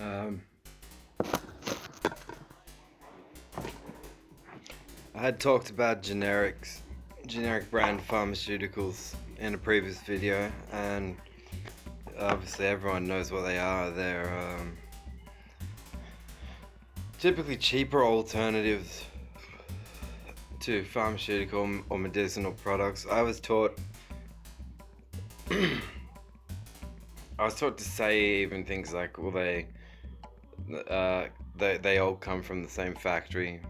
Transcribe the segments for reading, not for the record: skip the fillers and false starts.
Um, I had talked about generic brand pharmaceuticals in a previous video, and obviously everyone knows what they are. They're typically cheaper alternatives to pharmaceutical or medicinal products. I was taught to say even things like, well, uh, they all come from the same factory.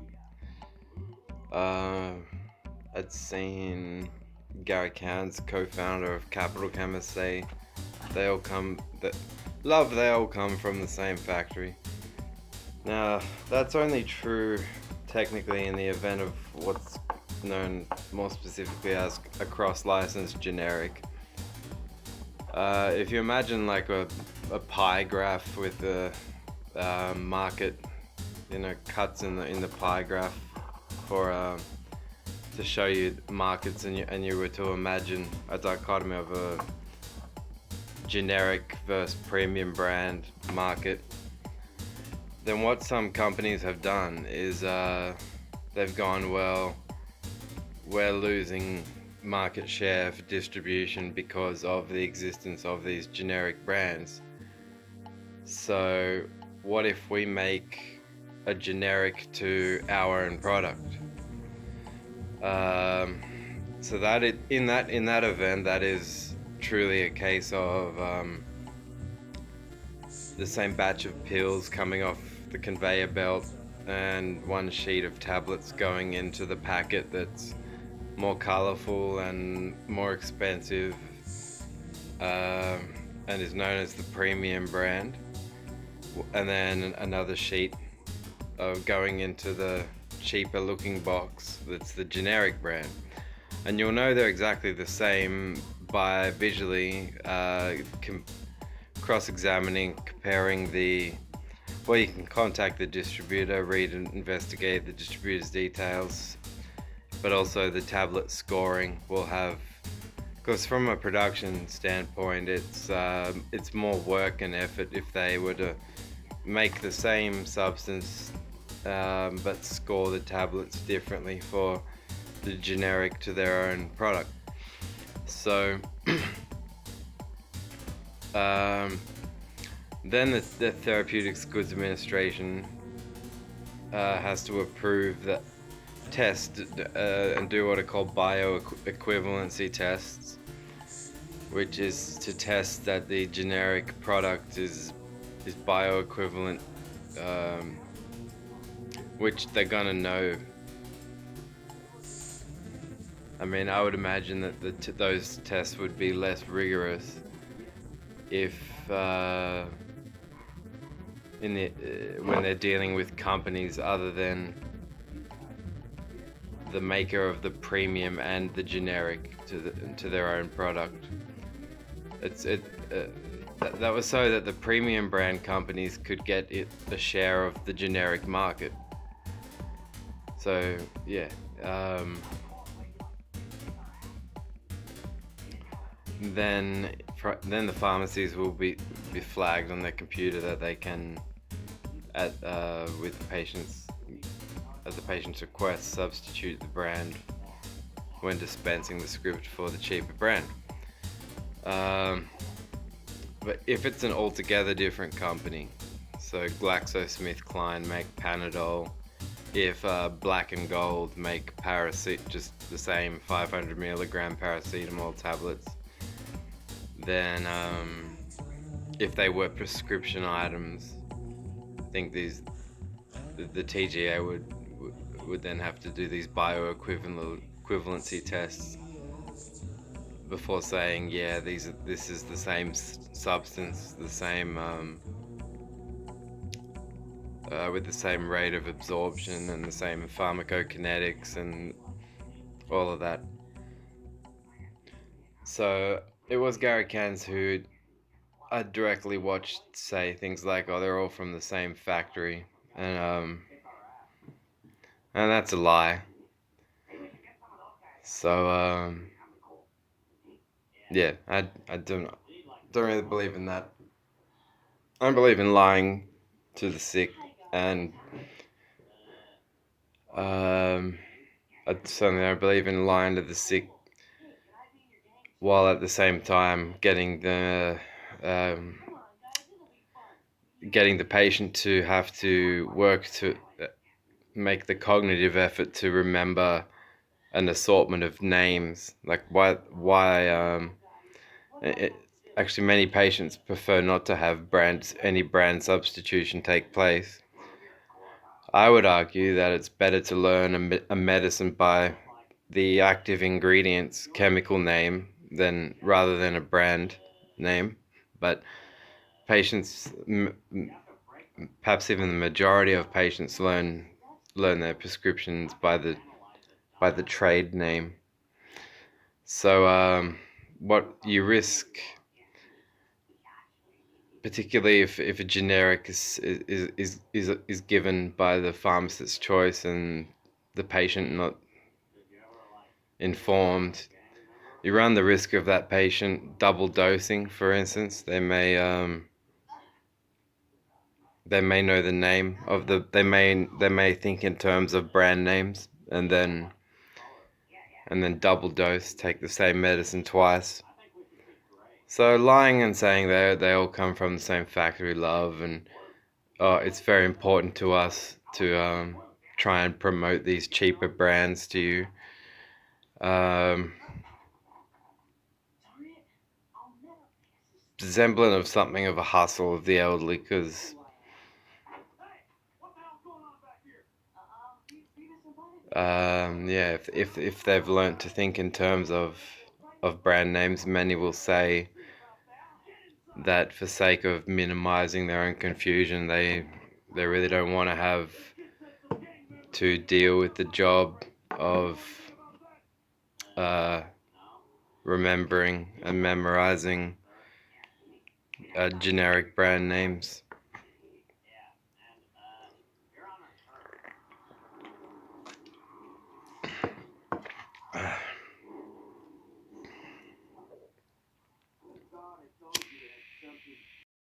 Uh, I'd seen Gary Cairns, co-founder of Capital Chemists, say they all come that they all come from the same factory. Now, that's only true technically in the event of what's known more specifically as a cross-licensed generic. If you imagine like a pie graph with the market, cuts in the pie graph for to show you markets, and you were to imagine a dichotomy of a generic versus premium brand market, then what some companies have done is they've gone, well, we're losing market share for distribution because of the existence of these generic brands. So what if we make a generic to our own product? So that in that event, that is truly a case of the same batch of pills coming off the conveyor belt and one sheet of tablets going into the packet that's more colorful and more expensive, and is known as the premium brand, and then another sheet of going into the cheaper looking box that's the generic brand. And you'll know they're exactly the same by visually cross-examining, comparing well, you can contact the distributor, read and investigate the distributor's details, but also the tablet scoring will have, because from a production standpoint, it's more work and effort if they were to make the same substance but score the tablets differently for the generic to their own product. So then the Therapeutics Goods Administration has to approve that test and do what are called bioequivalency tests, which is to test that the generic product is bioequivalent, which they're gonna know. I mean, I would imagine that those tests would be less rigorous if when they're dealing with companies other than the maker of the premium and the generic to their own product. That was so that the premium brand companies could get a share of the generic market. So yeah. Then the pharmacies will be flagged on their computer that they can, with the patient's at the patient's request, substitute the brand when dispensing the script for the cheaper brand. But if it's an altogether different company, so GlaxoSmithKline make Panadol, if Black and Gold make just the same 500 milligram paracetamol tablets, then if they were prescription items, I think the TGA would then have to do these bioequivalency tests before saying, yeah, this is the same substance, the same with the same rate of absorption and the same pharmacokinetics and all of that. So it was Gary Cairns who I directly watched say things like, "Oh, they're all from the same factory," and that's a lie. So yeah, I don't really believe in that. I don't believe in lying to the sick, and I certainly don't believe in lying to the sick while at the same time um, getting the patient to have to work to make the cognitive effort to remember an assortment of names. Like it, actually many patients prefer not to have any brand substitution take place. I would argue that it's better to learn a medicine by the active ingredient's chemical name rather than a brand name. But patients, perhaps even the majority of patients, learn their prescriptions by the trade name. So what you risk, particularly if a generic is given by the pharmacist's choice and the patient not informed, you run the risk of that patient double dosing. For instance, they may know the name of they may think in terms of brand names, and then double dose, take the same medicine twice. So lying and saying they all come from the same factory, love, and it's very important to us to try and promote these cheaper brands to you. Um, Semblant of something of a hustle of the elderly, because yeah, if they've learnt to think in terms of brand names, many will say that for sake of minimizing their own confusion, they really don't want to have to deal with the job of uh, remembering and memorizing generic brand names.